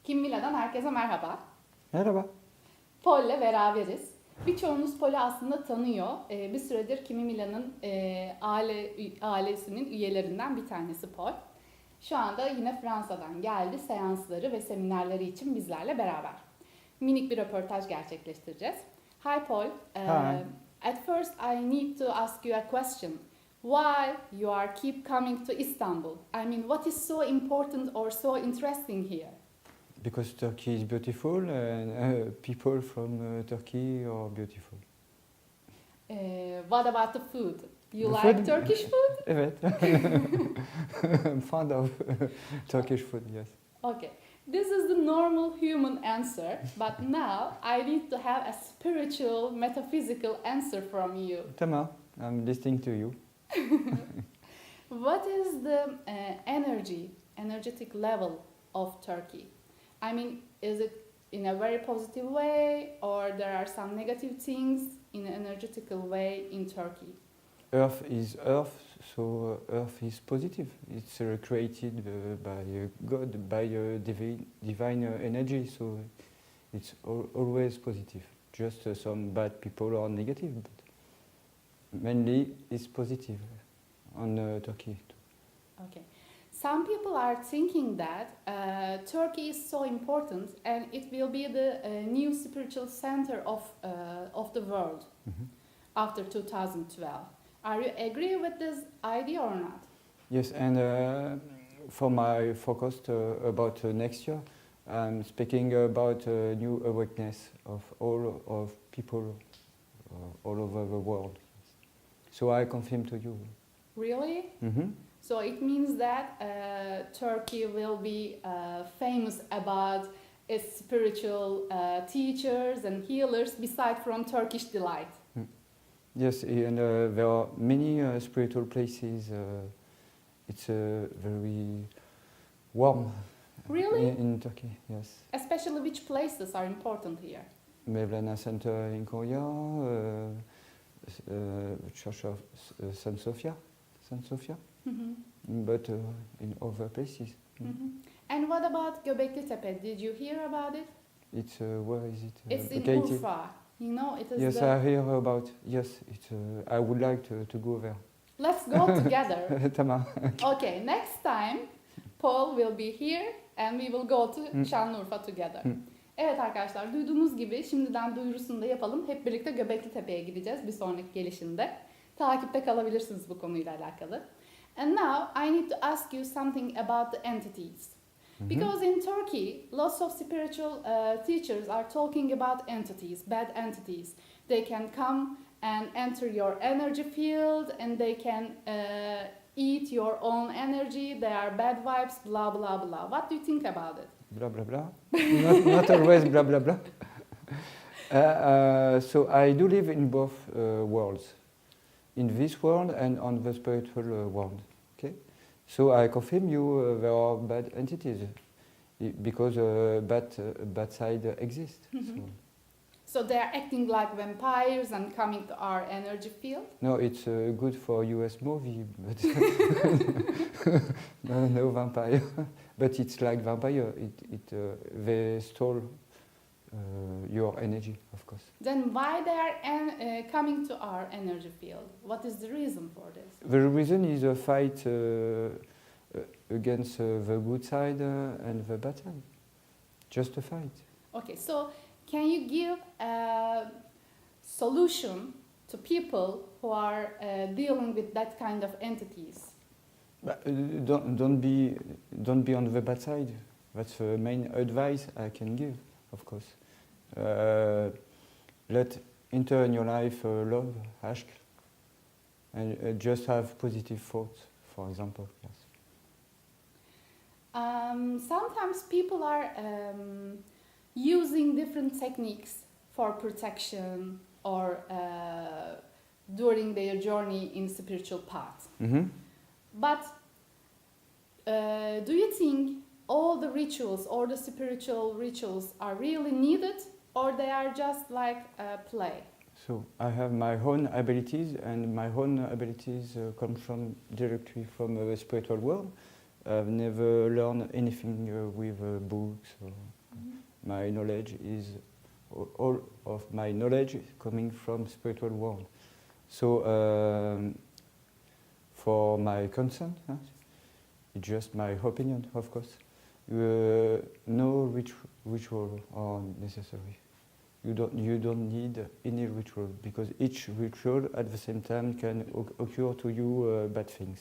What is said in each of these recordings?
Kim Mila'dan herkese merhaba. Merhaba. Paul'le beraberiz. Birçoğunuz Paul'ü aslında tanıyor. Bir süredir Kimi Mila'nın ailesinin üyelerinden bir tanesi Paul. Şu anda yine Fransa'dan geldi. Seansları ve seminerleri için bizlerle beraber. Minik bir röportaj gerçekleştireceğiz. Hi Paul. Hi. At first I need to ask you a question. Why you are keep coming to Istanbul? I mean, what is so important or so interesting here? Because Turkey is beautiful and people from Turkey are beautiful. What about the food? You The like food? Turkish food? Evet. I'm fond of Turkish food, yes. Okay. This is the normal human answer, but now I need to have a spiritual, metaphysical answer from you. Tamam, I'm listening to you. What is the energetic level of Turkey? I mean, is it in a very positive way, or there are some negative things in an energetical way in Turkey? Earth is earth, so earth is positive. It's created by God, by divine energy, so it's always positive. Just some bad people are negative, but mainly it's positive on Turkey. Okay. Some people are thinking that Turkey is so important and it will be the new spiritual center of the world after 2012. Are you agree with this idea or not? Yes, and for my focus about next year, I'm speaking about new awareness of all of people all over the world. So I confirm to you. Really? Mm-hmm. So it means that Turkey will be famous about its spiritual teachers and healers beside from Turkish delight. Yes, and there are many spiritual places. It's very warm. Really? In Turkey, yes. Especially which places are important here? Mevlana Center in Korea, Church of Saint Sophia. Mm-hmm. But in other places. Mm-hmm. And what about Göbekli Tepe? Did you hear about it? It's where is it? It's in located? Urfa. You know, it is. Yes, I hear about. Yes, it's. I would like to go there. Let's go together. Tamam. Okay, next time Paul will be here and we will go to Şanlıurfa together. Evet arkadaşlar, duyduğunuz gibi şimdiden duyurusunu da yapalım. Hep birlikte Göbekli Tepe'ye gideceğiz bir sonraki gelişinde. Takipte kalabilirsiniz bu konuyla alakalı. And now I need to ask you something about the entities. Because in Turkey, lots of spiritual teachers are talking about entities, bad entities. They can come and enter your energy field and they can eat your own energy. They are bad vibes, blah, blah, blah. What do you think about it? Blah blah blah. Not always blah blah blah. So I do live in both worlds, in this world and on the spiritual world. Okay, so I confirm you there are bad entities because bad side exists. So they are acting like vampires and coming to our energy field? No, it's good for US movie, but no vampire. But it's like vampire. They stole your energy, of course. Then why they are coming to our energy field? What is the reason for this? The reason is a fight against the good side and the bad side. Just a fight. Okay, so can you give a solution to people who are dealing with that kind of entities? But, don't be on the bad side. That's the main advice I can give, of course. Let enter in your life love, ask, and just have positive thoughts, for example. Yes. Sometimes people are using different techniques for protection or during their journey in spiritual path. Mm-hmm. But do you think all the rituals or the spiritual rituals are really needed, or they are just like play? So I have my own abilities, and my own abilities come directly from the spiritual world. I've never learned anything with books. Or my knowledge is all of my knowledge is coming from spiritual world. So for my consent, it's just my opinion, of course. No ritual are necessary. You don't need any ritual because each ritual at the same time can occur to you bad things.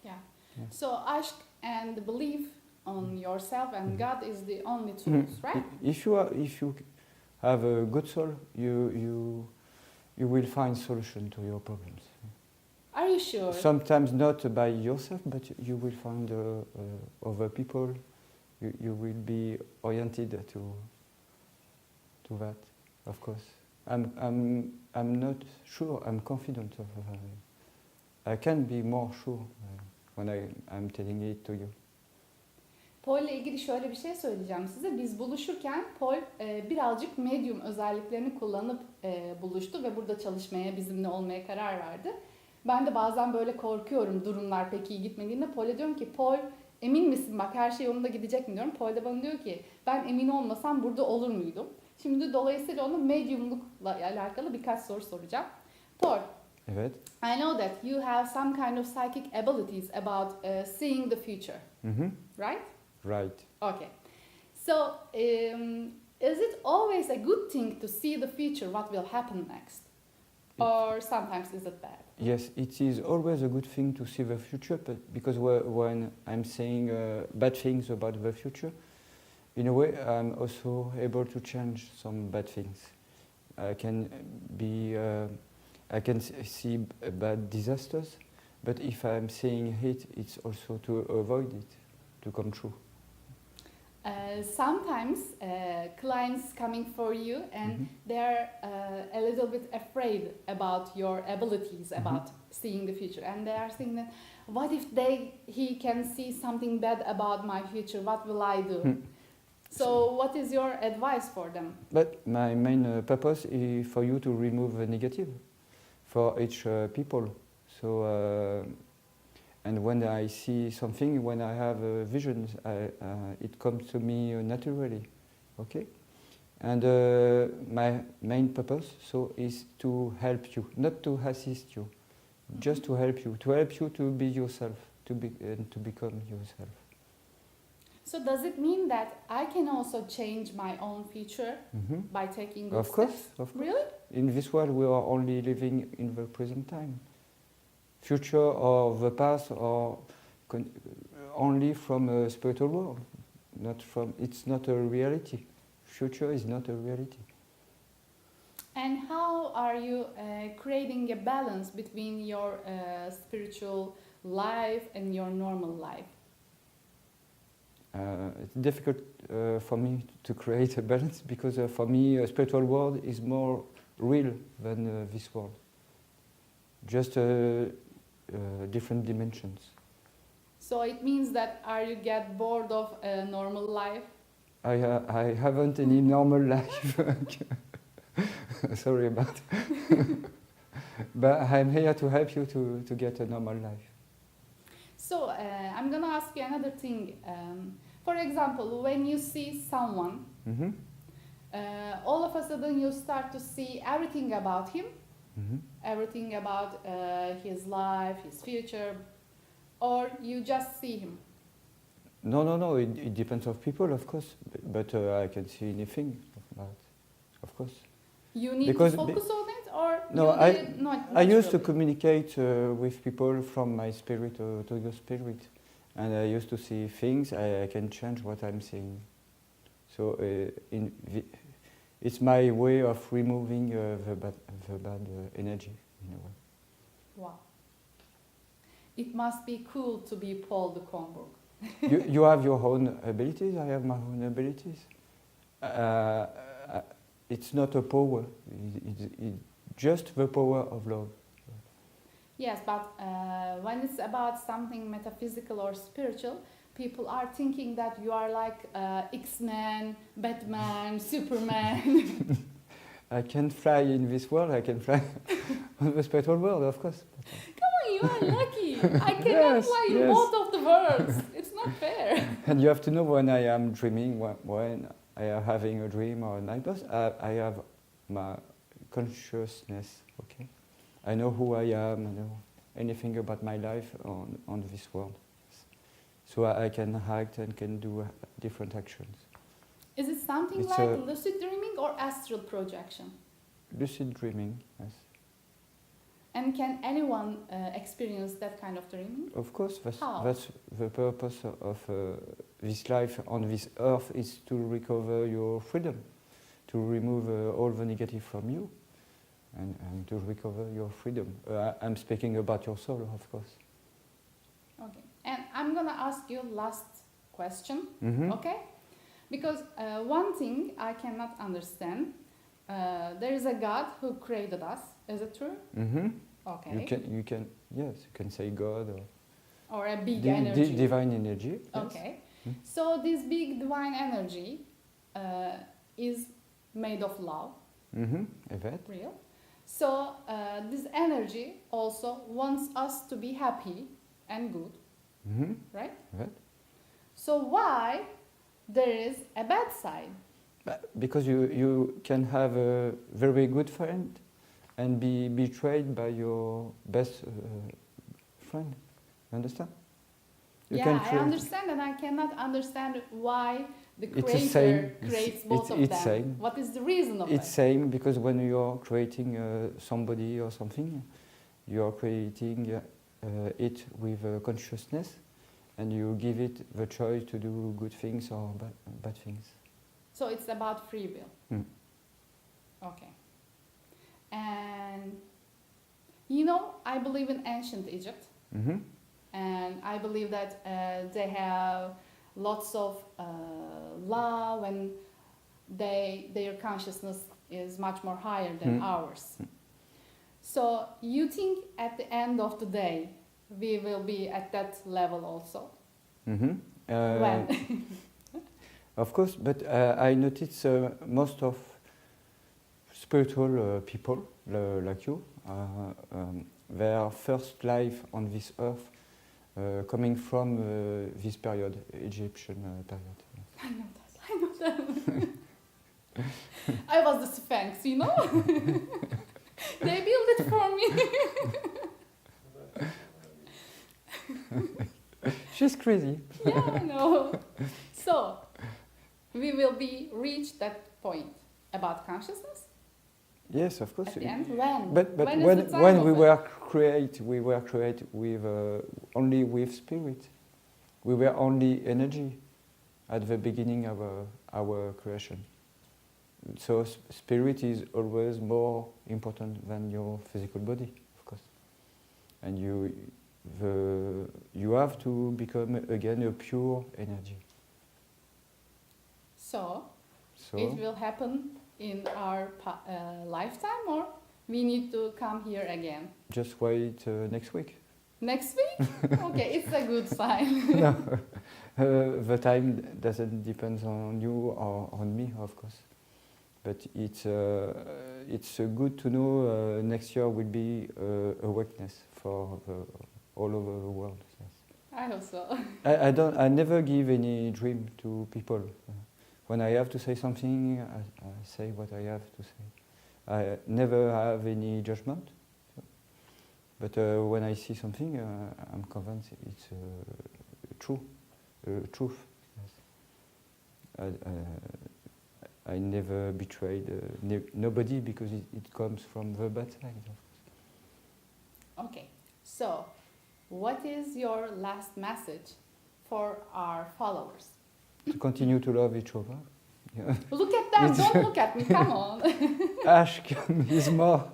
Yeah. Yeah. So aşk and belief on yourself and God is the only tools, right? If you have a good soul, you will find solution to your problems. Are you sure? Sometimes not by yourself, but you will find other people. You will be oriented to that, of course. I'm not sure. I'm confident of. I can be more sure when I'm telling it to you. Paul ile ilgili şöyle bir şey söyleyeceğim size. Biz buluşurken Paul birazcık Medyum özelliklerini kullanıp buluştu ve burada çalışmaya, bizimle olmaya karar verdi. Ben de bazen böyle korkuyorum durumlar pek iyi gitmediğinde. Paul'e diyorum ki Paul emin misin bak her şey yolunda gidecek mi diyorum. Paul de bana diyor ki ben emin olmasam burada olur muydum? Şimdi dolayısıyla ona medyumlukla alakalı birkaç soru soracağım. Paul, Evet. I know that you have some kind of psychic abilities about seeing the future, right? Right. Okay. So, is it always a good thing to see the future, what will happen next? Or sometimes is it bad? Yes, it is always a good thing to see the future, but because when I'm saying bad things about the future, in a way I'm also able to change some bad things. I can see bad disasters, but if I'm saying it, it's also to avoid it to come true. Sometimes clients coming for you and they're a little bit afraid about your abilities about seeing the future, and they are saying that what if he can see something bad about my future, what will I do? So what is your advice for them? But my main purpose is for you to remove the negative for each people. So and when I see something, when I have visions, it comes to me naturally, okay? And my main purpose is to help you, not to assist you, just to help you to be yourself, to become yourself. So does it mean that I can also change my own future by taking good Of course, steps? of course. Really? In this world, we are only living in the present time. Future or the past are only from a spiritual world, it's not a reality. Future is not a reality. And how are you creating a balance between your spiritual life and your normal life? It's difficult for me to create a balance because for me a spiritual world is more real than this world. Just different dimensions. So it means that you get bored of a normal life? I haven't any normal life. Sorry about it. But I'm here to help you to get a normal life. So I'm going to ask you another thing. For example, when you see someone, all of a sudden you start to see everything about him, everything about his life, his future, or you just see him? No, it depends on people, of course, but I can see anything about it, of course. You need to focus on it, or no, you did not? I used to communicate with people from my spirit to your spirit, and I used to see things. I can change what I'm saying. So it's my way of removing the bad energy in a way. Wow. It must be cool to be Paul de Combourg. You have your own abilities, I have my own abilities. It's not a power, it's just the power of love. Yes, but when it's about something metaphysical or spiritual, people are thinking that you are like X-Men, Batman, Superman. I can fly in this world, I can fly on the spiritual world, of course. Come on, you are lucky. I cannot fly in both of the worlds. not fair. And you have to know when I am dreaming, when I am having a dream or a nightmare, I have my consciousness, okay? I know who I am, I know anything about my life on this world. So I can act and can do different actions. Is it something It's like a- lucid dreaming or astral projection? Lucid dreaming, yes. And can anyone experience that kind of dreaming? Of course, How? that's the purpose of this life on this earth, is to recover your freedom, to remove all the negative from you, and to recover your freedom. I'm speaking about your soul, of course. Okay. And I'm gonna ask you last question, Mm-hmm. okay? Because one thing I cannot understand, there is a God who created us. Is it true? Mm-hmm. Okay. You can, yes, you can say God Or a big or energy. divine energy. Yes. Okay. Mm. So this big divine energy is made of love, Mm-hmm. Evet. real. So this energy also wants us to be happy and good, Mm-hmm. right? Evet. So why there is a bad side? Because you can have a very good friend and be betrayed by your best friend. You understand? You Yeah, can I understand, and I cannot understand why the It's the creator same. creates both of It's them. same. What is the reason of It's that? same because when you're creating somebody or something, you're creating it with consciousness, and you give it the choice to do good things or bad things. So it's about free will. Mm. Okay. And you know, I believe in ancient Egypt, Mm-hmm. and I believe that they have lots of love, and their consciousness is much more higher than Mm. ours. So you think at the end of the day we will be at that level also? Mm-hmm. When? Of course, but I notice most of spiritual people like you, their first life on this earth coming from this period, Egyptian period. I know that. I was the Sphinx, you know? They built it for me. She's crazy. Yeah, I know. So, we will be reached that point about consciousness Yes, of course. at the end. When? But When is when the time when of we it? were created with only with spirit. We were only energy at the beginning of our creation. So spirit is always more important than your physical body, of course. And you have to become again a pure energy. So, So it will happen in our lifetime, or we need to come here again? just wait next week. Next week? Okay, it's a good sign. No, the time doesn't depend on you or on me, of course. But it's good to know next year will be awakeness for all over the world. Yes. I hope so. I never give any dream to people. When I have to say something, I say what I have to say. I never have any judgment. But when I see something, I'm convinced it's true, truth. Yes. I never betrayed nobody because it comes from the bad side. Okay, so what is your last message for our followers? To continue to love each other. Yeah. Look at them, don't look at me, come on. Ask is more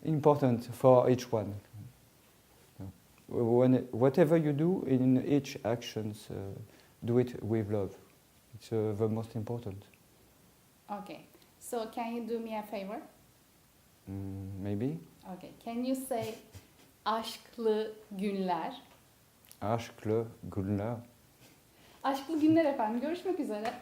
important for each one. Whatever you do in each actions, do it with love. It's the most important. Okay, so can you do me a favor? Maybe. Okay, can you say aşklı günler? Aşklı günler. Aşklı günler efendim, görüşmek üzere.